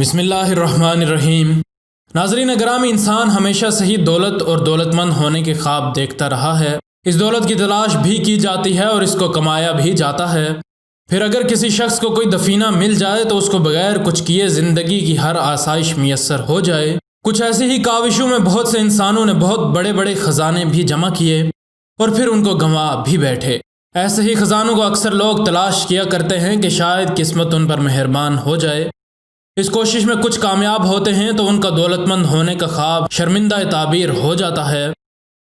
بسم اللہ الرحمن الرحیم۔ ناظرین گرامی، انسان ہمیشہ سے ہی دولت اور دولت مند ہونے کے خواب دیکھتا رہا ہے۔ اس دولت کی تلاش بھی کی جاتی ہے اور اس کو کمایا بھی جاتا ہے۔ پھر اگر کسی شخص کو کوئی دفینہ مل جائے تو اس کو بغیر کچھ کیے زندگی کی ہر آسائش میسر ہو جائے۔ کچھ ایسی ہی کاوشوں میں بہت سے انسانوں نے بہت بڑے بڑے خزانے بھی جمع کیے اور پھر ان کو گنوا بھی بیٹھے۔ ایسے ہی خزانوں کو اکثر لوگ تلاش کیا کرتے ہیں کہ شاید قسمت ان پر مہربان ہو جائے۔ اس کوشش میں کچھ کامیاب ہوتے ہیں تو ان کا دولت مند ہونے کا خواب شرمندہ تعبیر ہو جاتا ہے،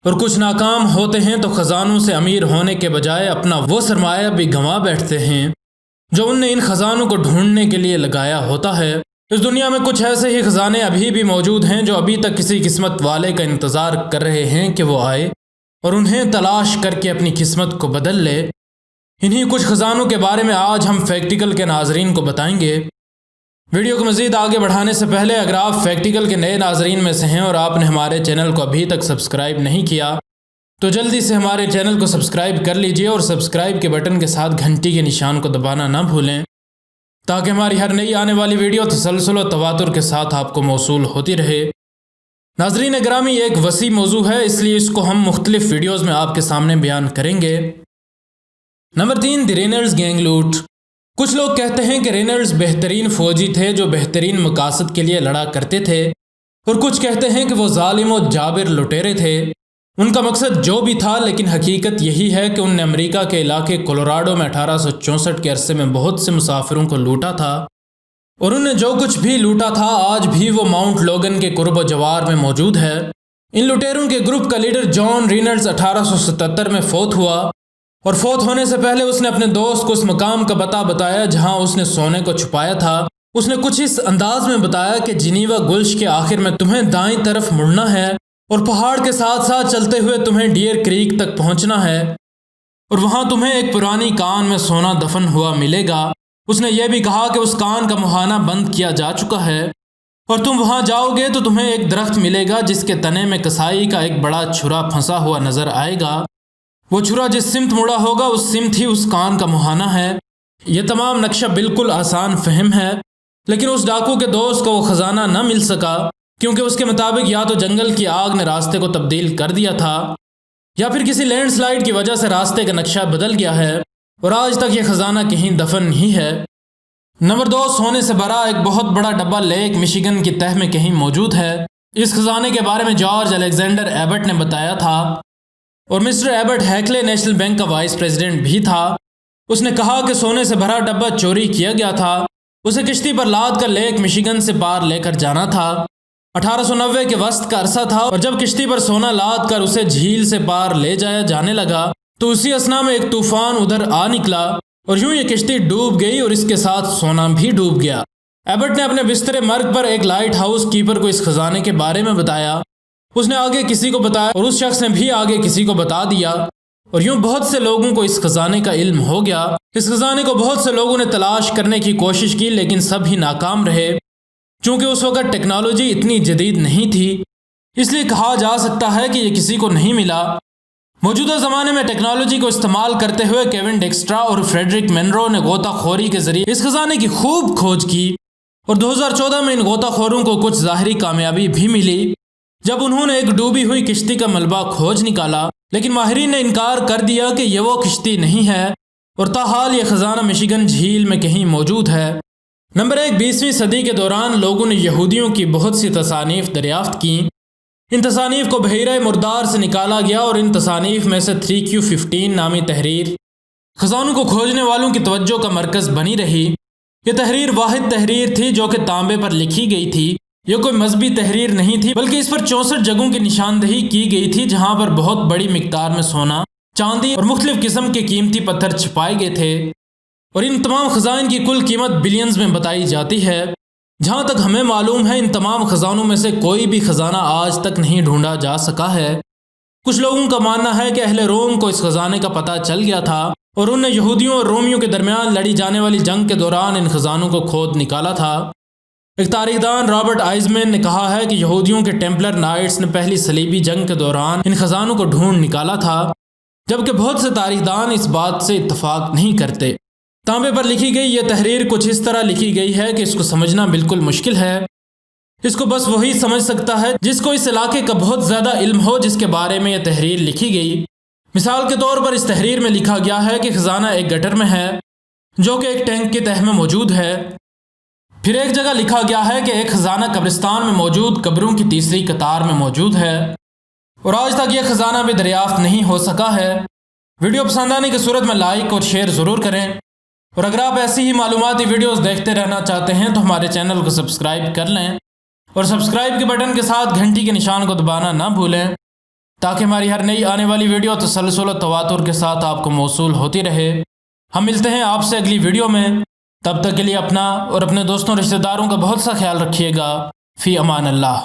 اور کچھ ناکام ہوتے ہیں تو خزانوں سے امیر ہونے کے بجائے اپنا وہ سرمایہ بھی گنوا بیٹھتے ہیں جو ان نے ان خزانوں کو ڈھونڈنے کے لیے لگایا ہوتا ہے۔ اس دنیا میں کچھ ایسے ہی خزانے ابھی بھی موجود ہیں جو ابھی تک کسی قسمت والے کا انتظار کر رہے ہیں کہ وہ آئے اور انہیں تلاش کر کے اپنی قسمت کو بدل لے۔ انہی کچھ خزانوں کے بارے میں آج ہم فیکٹیکل کے ناظرین کو بتائیں گے۔ ویڈیو کو مزید آگے بڑھانے سے پہلے اگر آپ فیکٹیکل کے نئے ناظرین میں سے ہیں اور آپ نے ہمارے چینل کو ابھی تک سبسکرائب نہیں کیا تو جلدی سے ہمارے چینل کو سبسکرائب کر لیجئے اور سبسکرائب کے بٹن کے ساتھ گھنٹی کے نشان کو دبانا نہ بھولیں تاکہ ہماری ہر نئی آنے والی ویڈیو تسلسل و تواتر کے ساتھ آپ کو موصول ہوتی رہے۔ ناظرین گرامی، ایک وسیع موضوع ہے، اس لیے اس کو ہم مختلف ویڈیوز میں آپ کے سامنے بیان کریں گے۔ نمبر 3، دی رینرز گینگ لوٹ۔ کچھ لوگ کہتے ہیں کہ رینرز بہترین فوجی تھے جو بہترین مقاصد کے لیے لڑا کرتے تھے، اور کچھ کہتے ہیں کہ وہ ظالم و جابر لٹیرے تھے۔ ان کا مقصد جو بھی تھا، لیکن حقیقت یہی ہے کہ ان نے امریکہ کے علاقے کولوراڈو میں 1864 کے عرصے میں بہت سے مسافروں کو لوٹا تھا، اور انہیں جو کچھ بھی لوٹا تھا آج بھی وہ ماؤنٹ لوگن کے قرب و جوار میں موجود ہے۔ ان لٹیروں کے گروپ کا لیڈر جان رینرز 1877 میں فوت ہوا، اور فوت ہونے سے پہلے اس نے اپنے دوست کو اس مقام کا پتہ بتایا جہاں اس نے سونے کو چھپایا تھا۔ اس نے کچھ اس انداز میں بتایا کہ جنیوا گلش کے آخر میں تمہیں دائیں طرف مڑنا ہے اور پہاڑ کے ساتھ ساتھ چلتے ہوئے تمہیں ڈیئر کریک تک پہنچنا ہے، اور وہاں تمہیں ایک پرانی کان میں سونا دفن ہوا ملے گا۔ اس نے یہ بھی کہا کہ اس کان کا مہانہ بند کیا جا چکا ہے، اور تم وہاں جاؤ گے تو تمہیں ایک درخت ملے گا جس کے تنے میں کسائی کا ایک بڑا چھرا پھنسا ہوا نظر آئے گا۔ وہ چھرا جس سمت مڑا ہوگا اس سمت ہی اس کان کا مہانہ ہے۔ یہ تمام نقشہ بالکل آسان فہم ہے، لیکن اس ڈاکو کے دوست کو وہ خزانہ نہ مل سکا کیونکہ اس کے مطابق یا تو جنگل کی آگ نے راستے کو تبدیل کر دیا تھا یا پھر کسی لینڈ سلائیڈ کی وجہ سے راستے کا نقشہ بدل گیا ہے، اور آج تک یہ خزانہ کہیں دفن ہی ہے۔ نمبر 2، سونے سے بھرا ایک بہت بڑا ڈبہ لیک مشیگن کی تہہ میں کہیں موجود ہے۔ اس خزانے کے بارے میں جارج الیگزینڈر ایبٹ نے بتایا تھا، اور مسٹر ایبٹ ہیکلے نیشنل بینک کا وائس پریزیڈنٹ بھی تھا۔ اس نے کہا کہ سونے سے بھرا ڈبہ چوری کیا گیا تھا، اسے کشتی پر لاد کر لیک مشیگن سے پار لے کر جانا تھا۔ 1890 کے وسط کا عرصہ تھا، اور جب کشتی پر سونا لاد کر اسے جھیل سے پار لے جایا جانے لگا تو اسی اثنا میں ایک طوفان ادھر آ نکلا، اور یوں یہ کشتی ڈوب گئی اور اس کے ساتھ سونا بھی ڈوب گیا۔ ایبٹ نے اپنے بستر مرگ پر ایک لائٹ ہاؤس کیپر کو اس خزانے کے بارے میں بتایا۔ اس نے آگے کسی کو بتایا اور اس شخص نے بھی آگے کسی کو بتا دیا، اور یوں بہت سے لوگوں کو اس خزانے کا علم ہو گیا۔ اس خزانے کو بہت سے لوگوں نے تلاش کرنے کی کوشش کی، لیکن سب ہی ناکام رہے چونکہ اس وقت ٹیکنالوجی اتنی جدید نہیں تھی، اس لیے کہا جا سکتا ہے کہ یہ کسی کو نہیں ملا۔ موجودہ زمانے میں ٹیکنالوجی کو استعمال کرتے ہوئے کیون ڈیکسٹرا اور فریڈرک منرو نے غوطہ خوری کے ذریعے اس خزانے کی خوب کھوج کی، اور 2014 میں ان غوطہ خوروں کو کچھ ظاہری کامیابی بھی ملی جب انہوں نے ایک ڈوبی ہوئی کشتی کا ملبہ کھوج نکالا، لیکن ماہرین نے انکار کر دیا کہ یہ وہ کشتی نہیں ہے، اور تاحال یہ خزانہ مشیگن جھیل میں کہیں موجود ہے۔ نمبر 1، 20ویں صدی کے دوران لوگوں نے یہودیوں کی بہت سی تصانیف دریافت کیں۔ ان تصانیف کو بحیرہ مردار سے نکالا گیا، اور ان تصانیف میں سے 3Q15 نامی تحریر خزانوں کو کھوجنے والوں کی توجہ کا مرکز بنی رہی۔ یہ تحریر واحد تحریر تھی جو کہ تانبے پر لکھی گئی تھی۔ یہ کوئی مذہبی تحریر نہیں تھی، بلکہ اس پر 64 جگہوں کی نشاندہی کی گئی تھی جہاں پر بہت بڑی مقدار میں سونا، چاندی اور مختلف قسم کے قیمتی پتھر چھپائے گئے تھے، اور ان تمام خزائن کی کل قیمت بلینز میں بتائی جاتی ہے۔ جہاں تک ہمیں معلوم ہے ان تمام خزانوں میں سے کوئی بھی خزانہ آج تک نہیں ڈھونڈا جا سکا ہے۔ کچھ لوگوں کا ماننا ہے کہ اہل روم کو اس خزانے کا پتہ چل گیا تھا، اور انہوں نے یہودیوں اور رومیوں کے درمیان لڑی جانے والی جنگ کے دوران ان خزانوں کو کھود نکالا تھا۔ ایک تاریخ دان رابرٹ آئزمین نے کہا ہے کہ یہودیوں کے ٹیمپلر نائٹس نے پہلی صلیبی جنگ کے دوران ان خزانوں کو ڈھونڈ نکالا تھا، جبکہ بہت سے تاریخ دان اس بات سے اتفاق نہیں کرتے۔ تانبے پر لکھی گئی یہ تحریر کچھ اس طرح لکھی گئی ہے کہ اس کو سمجھنا بالکل مشکل ہے۔ اس کو بس وہی سمجھ سکتا ہے جس کو اس علاقے کا بہت زیادہ علم ہو جس کے بارے میں یہ تحریر لکھی گئی۔ مثال کے طور پر اس تحریر میں لکھا گیا ہے کہ خزانہ ایک گٹر میں ہے جو کہ ایک ٹینک کی تہہ میں موجود ہے۔ پھر ایک جگہ لکھا گیا ہے کہ ایک خزانہ قبرستان میں موجود قبروں کی تیسری قطار میں موجود ہے اور آج تک یہ خزانہ بھی دریافت نہیں ہو سکا ہے۔ ویڈیو پسند آنے کی صورت میں لائک اور شیئر ضرور کریں، اور اگر آپ ایسی ہی معلوماتی ویڈیوز دیکھتے رہنا چاہتے ہیں تو ہمارے چینل کو سبسکرائب کر لیں اور سبسکرائب کے بٹن کے ساتھ گھنٹی کے نشان کو دبانا نہ بھولیں تاکہ ہماری ہر نئی آنے والی ویڈیو تسلسل و تواتر کے ساتھ آپ کو موصول ہوتی رہے۔ ہم ملتے ہیں آپ سے اگلی ویڈیو میں، تب تک کے لیے اپنا اور اپنے دوستوں رشتہ داروں کا بہت سا خیال رکھیے گا۔ فی امان اللہ۔